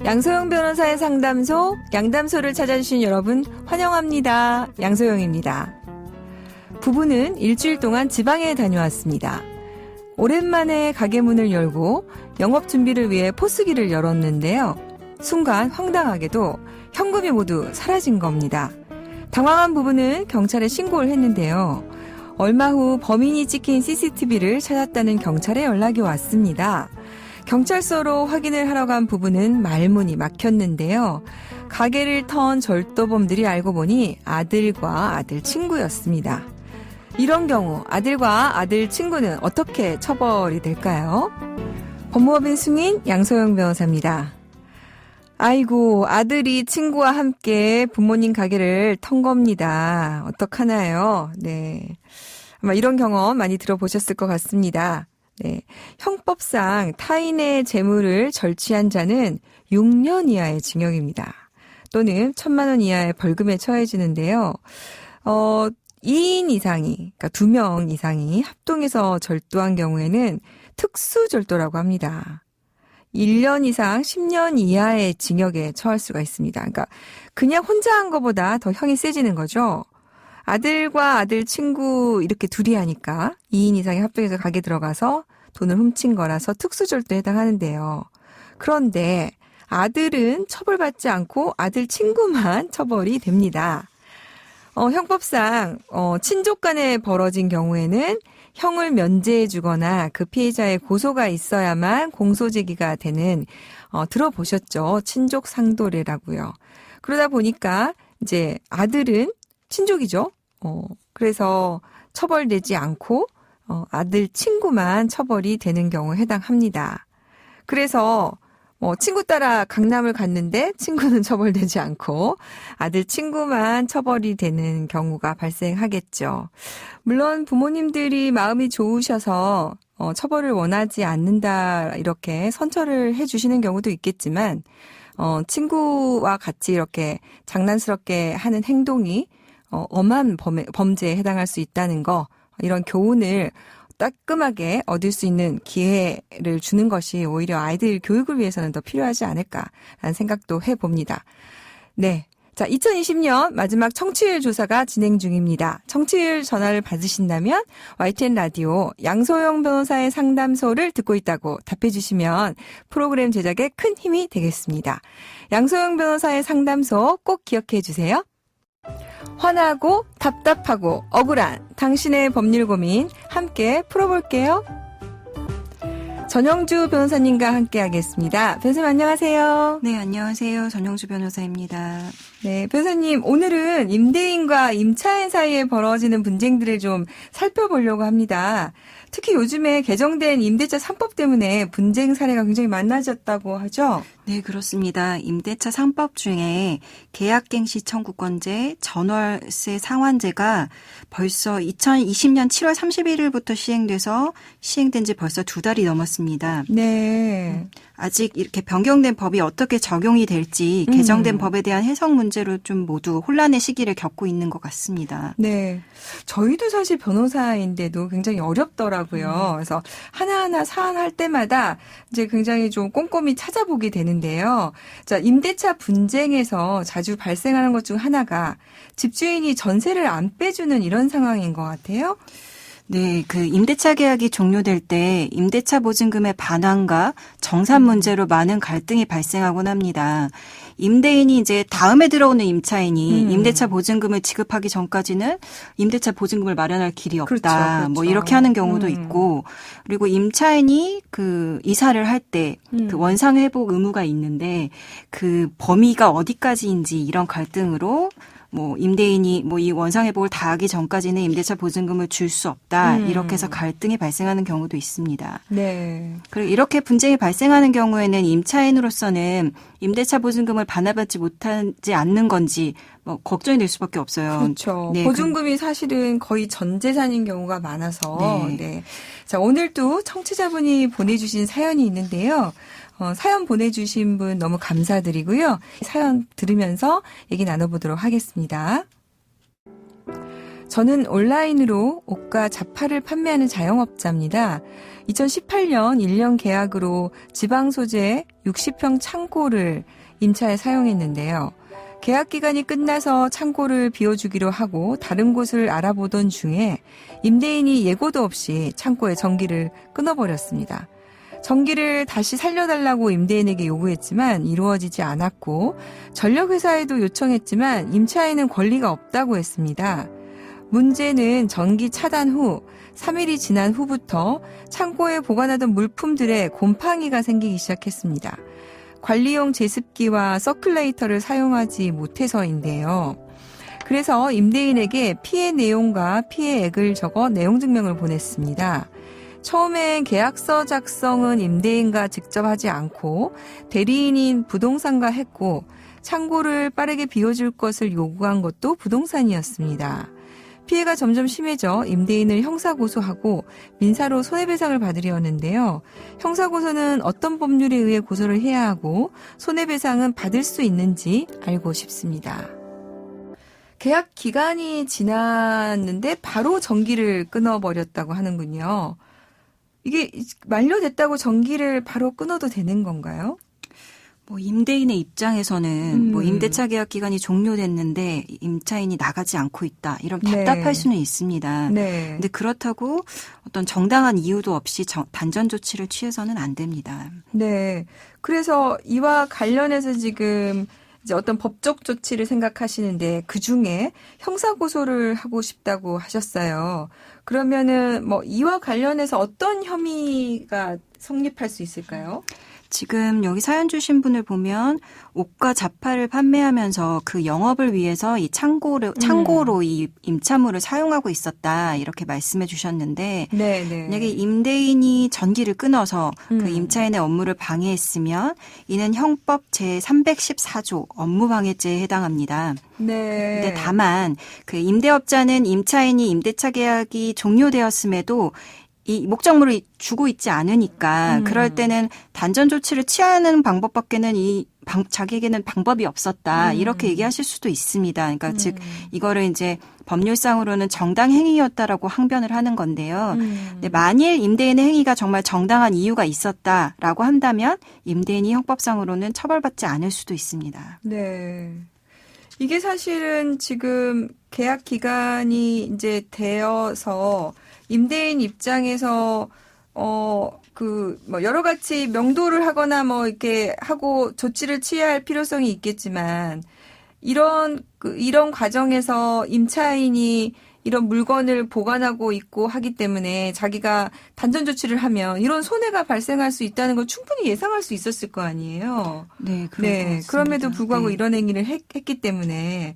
양소영 변호사의 상담소, 양담소를 찾아주신 여러분 환영합니다. 양소영입니다. 부부는 일주일 동안 지방에 다녀왔습니다. 오랜만에 가게 문을 열고 영업 준비를 위해 포스기를 열었는데요. 순간 황당하게도 현금이 모두 사라진 겁니다. 당황한 부부는 경찰에 신고를 했는데요. 얼마 후 범인이 찍힌 CCTV를 찾았다는 경찰에 연락이 왔습니다. 경찰서로 확인을 하러 간 부부는 말문이 막혔는데요. 가게를 턴 절도범들이 알고 보니 아들과 아들 친구였습니다. 이런 경우 아들과 아들 친구는 어떻게 처벌이 될까요? 법무법인 승인 양소영 변호사입니다. 아이고, 아들이 친구와 함께 부모님 가게를 턴 겁니다. 어떡하나요? 네. 아마 이런 경험 많이 들어보셨을 것 같습니다. 네. 형법상 타인의 재물을 절취한 자는 6년 이하의 징역입니다. 또는 1,000만 원 이하의 벌금에 처해지는데요. 2인 이상이, 그러니까 2명 이상이 합동해서 절도한 경우에는 특수절도라고 합니다. 1년 이상 10년 이하의 징역에 처할 수가 있습니다. 그러니까 그냥 혼자 한 것보다 더 형이 세지는 거죠. 아들과 아들 친구 이렇게 둘이 하니까 2인 이상이 합동해서 가게 들어가서 돈을 훔친 거라서 특수절도에 해당하는데요. 그런데 아들은 처벌받지 않고 아들 친구만 처벌이 됩니다. 형법상 친족 간에 벌어진 경우에는 형을 면제해 주거나 그 피해자의 고소가 있어야만 공소제기가 되는 들어보셨죠? 친족 상도례라고요. 그러다 보니까 이제 아들은 친족이죠. 그래서 처벌되지 않고 아들 친구만 처벌이 되는 경우에 해당합니다. 그래서 친구 따라 강남을 갔는데 친구는 처벌되지 않고 아들 친구만 처벌이 되는 경우가 발생하겠죠. 물론 부모님들이 마음이 좋으셔서 처벌을 원하지 않는다 이렇게 선처를 해주시는 경우도 있겠지만 친구와 같이 이렇게 장난스럽게 하는 행동이 엄한 범죄에 해당할 수 있다는 거, 이런 교훈을 따끔하게 얻을 수 있는 기회를 주는 것이 오히려 아이들 교육을 위해서는 더 필요하지 않을까라는 생각도 해봅니다. 네. 자, 2020년 마지막 청취율 조사가 진행 중입니다. 청취율 전화를 받으신다면 YTN 라디오 양소영 변호사의 상담소를 듣고 있다고 답해 주시면 프로그램 제작에 큰 힘이 되겠습니다. 양소영 변호사의 상담소 꼭 기억해 주세요. 화나고 답답하고 억울한 당신의 법률 고민 함께 풀어볼게요. 전영주 변호사님과 함께 하겠습니다. 변호사님 안녕하세요. 네, 안녕하세요. 전영주 변호사입니다. 네, 변호사님 오늘은 임대인과 임차인 사이에 벌어지는 분쟁들을 좀 살펴보려고 합니다. 특히 요즘에 개정된 임대차 3법 때문에 분쟁 사례가 굉장히 많아졌다고 하죠? 네, 그렇습니다. 임대차 3법 중에 계약갱시 청구권제, 전월세 상환제가 벌써 2020년 7월 31일부터 시행된 지 벌써 2달이 넘었습니다. 네. 아직 이렇게 변경된 법이 어떻게 적용이 될지 개정된 법에 대한 해석 문제로 좀 모두 혼란의 시기를 겪고 있는 것 같습니다. 네. 저희도 사실 변호사인데도 굉장히 어렵더라고요. 그래서 하나하나 사안할 때마다 이제 굉장히 좀 꼼꼼히 찾아보게 되는데요. 자, 임대차 분쟁에서 자주 발생하는 것 중 하나가 집주인이 전세를 안 빼주는 이런 상황인 것 같아요. 네, 그 임대차 계약이 종료될 때 임대차 보증금의 반환과 정산 문제로 많은 갈등이 발생하곤 합니다. 임대인이 이제 다음에 들어오는 임차인이 임대차 보증금을 지급하기 전까지는 임대차 보증금을 마련할 길이 없다. 그렇죠. 뭐 이렇게 하는 경우도 있고, 그리고 임차인이 그 이사를 할 때 그 원상 회복 의무가 있는데 그 범위가 어디까지인지 이런 갈등으로 뭐 임대인이 뭐 이 원상 회복을 다 하기 전까지는 임대차 보증금을 줄 수 없다. 이렇게 해서 갈등이 발생하는 경우도 있습니다. 네. 그리고 이렇게 분쟁이 발생하는 경우에는 임차인으로서는 임대차 보증금을 반환받지 못하지 않는 건지 뭐 걱정이 될 수밖에 없어요. 그렇죠. 네, 보증금이 사실은 거의 전 재산인 경우가 많아서. 네. 네. 자, 오늘도 청취자분이 보내주신 사연이 있는데요. 사연 보내주신 분 너무 감사드리고요. 사연 들으면서 얘기 나눠보도록 하겠습니다. 저는 온라인으로 옷과 잡화를 판매하는 자영업자입니다. 2018년 1년 계약으로 지방 소재 60평 창고를 임차에 사용했는데요. 계약 기간이 끝나서 창고를 비워주기로 하고 다른 곳을 알아보던 중에 임대인이 예고도 없이 창고에 전기를 끊어버렸습니다. 전기를 다시 살려달라고 임대인에게 요구했지만 이루어지지 않았고 전력회사에도 요청했지만 임차인은 권리가 없다고 했습니다. 문제는 전기 차단 후 3일이 지난 후부터 창고에 보관하던 물품들에 곰팡이가 생기기 시작했습니다. 관리용 제습기와 서큘레이터를 사용하지 못해서인데요. 그래서 임대인에게 피해 내용과 피해액을 적어 내용증명을 보냈습니다. 처음엔 계약서 작성은 임대인과 직접 하지 않고 대리인인 부동산과 했고 창고를 빠르게 비워줄 것을 요구한 것도 부동산이었습니다. 피해가 점점 심해져 임대인을 형사고소하고 민사로 손해배상을 받으려는데요. 형사고소는 어떤 법률에 의해 고소를 해야 하고 손해배상은 받을 수 있는지 알고 싶습니다. 계약 기간이 지났는데 바로 전기를 끊어버렸다고 하는군요. 이게 만료됐다고 전기를 바로 끊어도 되는 건가요? 임대인의 입장에서는 임대차 계약 기간이 종료됐는데 임차인이 나가지 않고 있다. 이런 답답할 수는 있습니다. 네. 근데 그렇다고 어떤 정당한 이유도 없이 단전 조치를 취해서는 안 됩니다. 네. 그래서 이와 관련해서 지금 이제 어떤 법적 조치를 생각하시는데 그중에 형사고소를 하고 싶다고 하셨어요. 그러면은 이와 관련해서 어떤 혐의가 성립할 수 있을까요? 지금 여기 사연 주신 분을 보면 옷과 잡화를 판매하면서 그 영업을 위해서 이 창고로 이 임차물을 사용하고 있었다 이렇게 말씀해 주셨는데 만약에 임대인이 전기를 끊어서 그 임차인의 업무를 방해했으면 이는 형법 제314조 업무방해죄에 해당합니다. 네. 근데 다만 그 임대업자는 임차인이 임대차 계약이 종료되었음에도 이 목적물을 주고 있지 않으니까 그럴 때는 단전 조치를 취하는 방법밖에는 자기에게는 방법이 없었다. 이렇게 얘기하실 수도 있습니다. 그러니까 즉 이거를 이제 법률상으로는 정당 행위였다라고 항변을 하는 건데요. 근데 만일 임대인의 행위가 정말 정당한 이유가 있었다라고 한다면 임대인이 형법상으로는 처벌받지 않을 수도 있습니다. 네. 이게 사실은 지금 계약 기간이 이제 되어서 임대인 입장에서 여러 가지 명도를 하거나 이렇게 하고 조치를 취해야 할 필요성이 있겠지만 이런 과정에서 임차인이 이런 물건을 보관하고 있고 하기 때문에 자기가 단전 조치를 하면 이런 손해가 발생할 수 있다는 걸 충분히 예상할 수 있었을 거 아니에요. 네, 그렇습니다. 그럼에도 불구하고 이런 행위를 했기 때문에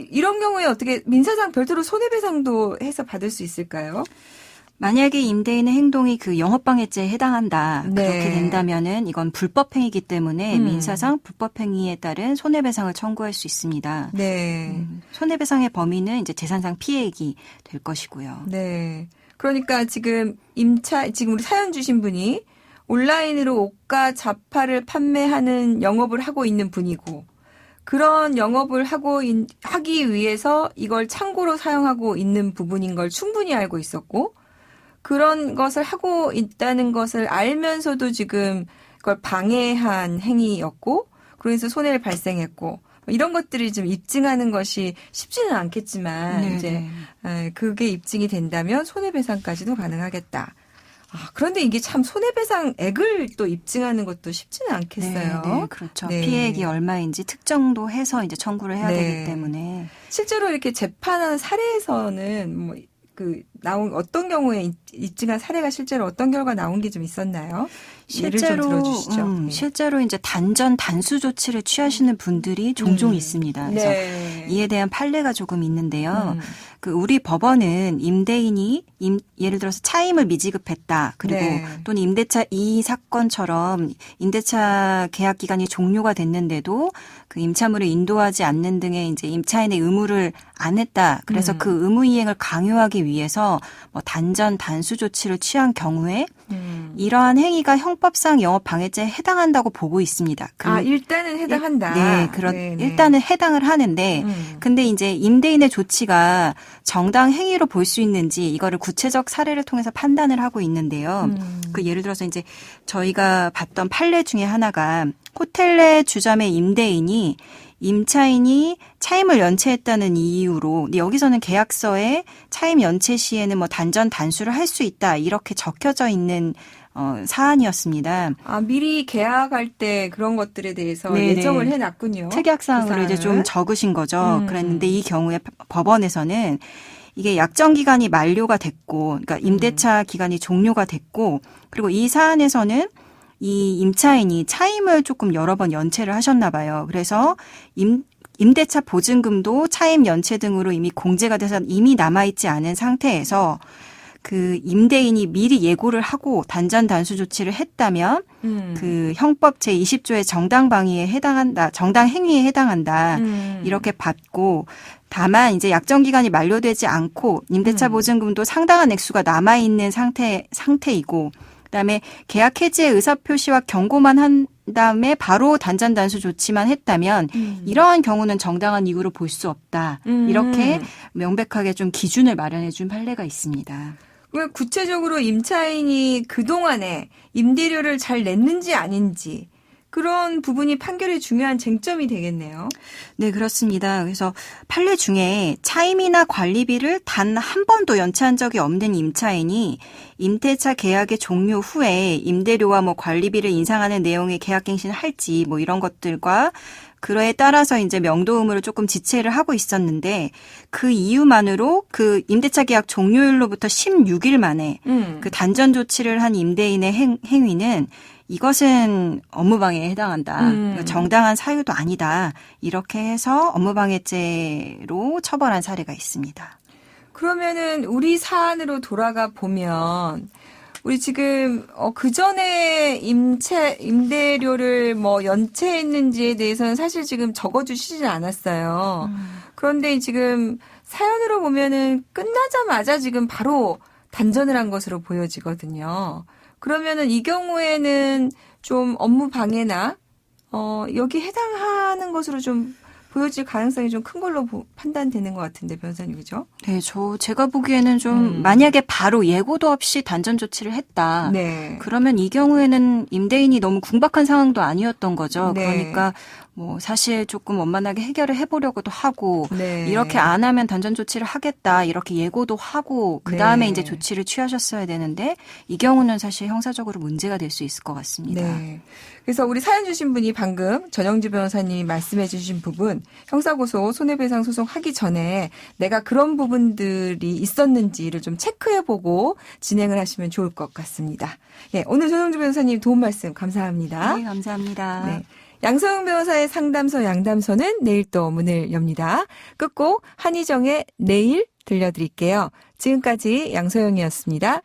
이런 경우에 어떻게 민사상 별도로 손해배상도 해서 받을 수 있을까요? 만약에 임대인의 행동이 그 영업방해죄에 해당한다. 그렇게 된다면은 이건 불법행위이기 때문에 민사상 불법행위에 따른 손해배상을 청구할 수 있습니다. 네. 손해배상의 범위는 이제 재산상 피해액이 될 것이고요. 네. 그러니까 지금 우리 사연 주신 분이 온라인으로 옷과 잡화를 판매하는 영업을 하고 있는 분이고 그런 영업을 하기 위해서 이걸 창고로 사용하고 있는 부분인 걸 충분히 알고 있었고 그런 것을 하고 있다는 것을 알면서도 지금 그걸 방해한 행위였고 그래서 손해를 발생했고 이런 것들이 좀 입증하는 것이 쉽지는 않겠지만 이제 그게 입증이 된다면 손해배상까지도 가능하겠다. 그런데 이게 참 손해배상액을 또 입증하는 것도 쉽지는 않겠어요. 네, 그렇죠. 피해액이 얼마인지 특정도 해서 이제 청구를 해야 되기 때문에 실제로 이렇게 재판하는 사례에서는 어떤 경우에 입증한 사례가 실제로 어떤 결과 나온 게 좀 있었나요? 예를 좀 들어주시죠. 실제로 이제 단수 조치를 취하시는 분들이 종종 있습니다. 그래서 이에 대한 판례가 조금 있는데요. 우리 법원은 임대인이 예를 들어서 차임을 미지급했다. 그리고 또는 임대차 이 사건처럼 임대차 계약 기간이 종료가 됐는데도 그 임차물을 인도하지 않는 등의 이제 임차인의 의무를 안 했다. 그래서 그 의무 이행을 강요하기 위해서 단수 조치를 취한 경우에 이러한 행위가 형법상 영업방해죄에 해당한다고 보고 있습니다. 일단은 해당한다. 네, 일단은 해당을 하는데, 근데 이제 임대인의 조치가 정당 행위로 볼 수 있는지 이거를 구체적 사례를 통해서 판단을 하고 있는데요. 예를 들어서 이제 저희가 봤던 판례 중에 하나가 호텔 내 주점의 임대인이 임차인이 차임을 연체했다는 이유로, 근데 여기서는 계약서에 차임 연체 시에는 뭐 단전 단수를 할 수 있다 이렇게 적혀져 있는 사안이었습니다. 미리 계약할 때 그런 것들에 대해서 네네. 예정을 해놨군요. 특약사항으로 이제 좀 적으신 거죠. 그랬는데 이 경우에 법원에서는 이게 약정 기간이 만료가 됐고, 그러니까 임대차 기간이 종료가 됐고, 그리고 이 사안에서는 이 임차인이 차임을 조금 여러 번 연체를 하셨나 봐요. 그래서 임대차 보증금도 차임 연체 등으로 이미 공제가 돼서 이미 남아있지 않은 상태에서 그 임대인이 미리 예고를 하고 단전 단수 조치를 했다면 그 형법 제20조의 정당 방위에 해당한다, 정당 행위에 해당한다 이렇게 봤고, 다만 이제 약정 기간이 만료되지 않고 임대차 보증금도 상당한 액수가 남아 있는 상태이고, 그다음에 계약 해지의 의사 표시와 경고만 한 다음에 바로 단전 단수 조치만 했다면 이러한 경우는 정당한 이유로 볼 수 없다. 이렇게 명백하게 좀 기준을 마련해 준 판례가 있습니다. 구체적으로 임차인이 그동안에 임대료를 잘 냈는지 아닌지 그런 부분이 판결의 중요한 쟁점이 되겠네요. 네, 그렇습니다. 그래서 판례 중에 차임이나 관리비를 단 한 번도 연체한 적이 없는 임차인이 임대차 계약의 종료 후에 임대료와 뭐 관리비를 인상하는 내용의 계약갱신을 할지 뭐 이런 것들과 그에 따라서 이제 명도 의무를 조금 지체를 하고 있었는데, 그 이유만으로 그 임대차 계약 종료일로부터 16일 만에 그 단전 조치를 한 임대인의 행위는 이것은 업무방해에 해당한다. 정당한 사유도 아니다. 이렇게 해서 업무방해죄로 처벌한 사례가 있습니다. 그러면은 우리 사안으로 돌아가 보면 우리 지금 그 전에 임대료를 뭐 연체했는지에 대해서는 사실 지금 적어주시진 않았어요. 그런데 지금 사연으로 보면은 끝나자마자 지금 바로 단전을 한 것으로 보여지거든요. 그러면은 이 경우에는 좀 업무 방해나 여기 해당하는 것으로 좀 보여질 가능성이 좀 큰 걸로 판단되는 것 같은데, 변호사님, 그죠? 네, 제가 보기에는 좀 만약에 바로 예고도 없이 단전 조치를 했다. 네. 그러면 이 경우에는 임대인이 너무 궁박한 상황도 아니었던 거죠. 네. 그러니까 뭐 사실 조금 원만하게 해결을 해보려고도 하고, 네. 이렇게 안 하면 단전 조치를 하겠다 이렇게 예고도 하고 그 다음에 네. 이제 조치를 취하셨어야 되는데, 이 경우는 사실 형사적으로 문제가 될 수 있을 것 같습니다. 네. 그래서 우리 사연 주신 분이 방금 전영주 변호사님이 말씀해 주신 부분, 형사고소 손해배상 소송하기 전에 내가 그런 부분들이 있었는지를 좀 체크해보고 진행을 하시면 좋을 것 같습니다. 예, 오늘 전영주 변호사님 도움 말씀 감사합니다. 네, 감사합니다. 네. 양소영 변호사의 상담소 양담소는 내일 또 문을 엽니다. 끝곡 한희정의 내일 들려드릴게요. 지금까지 양소영이었습니다.